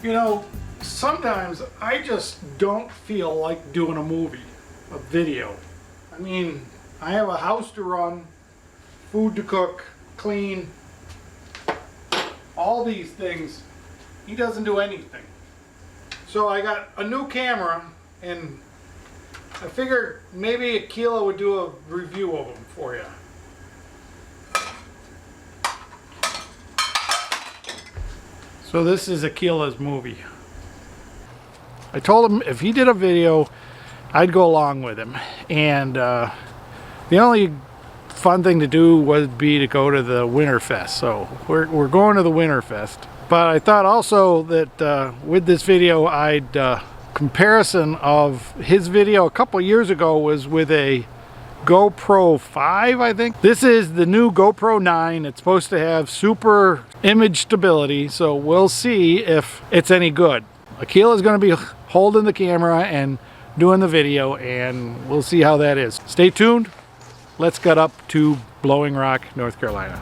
You know, sometimes I just don't feel like doing a movie, a video. I mean, I have a house to run, food to cook, clean, all these things. He doesn't do anything. So I got a new camera, and I figured maybe Akila would do a review of them for you. So this is Akila's movie. I told him if he did a video, I'd go along with him. And the only fun thing to do would be to go to the Winterfest. So we're going to the Winterfest. But I thought also that with this video, I'd comparison of his video a couple years ago was with a GoPro 5, I think. This is the new GoPro 9. It's supposed to have super image stability, so we'll see if it's any good. Akila's going to be holding the camera and doing the video, and we'll see how that is. Stay tuned. Let's get up to Blowing Rock, North Carolina.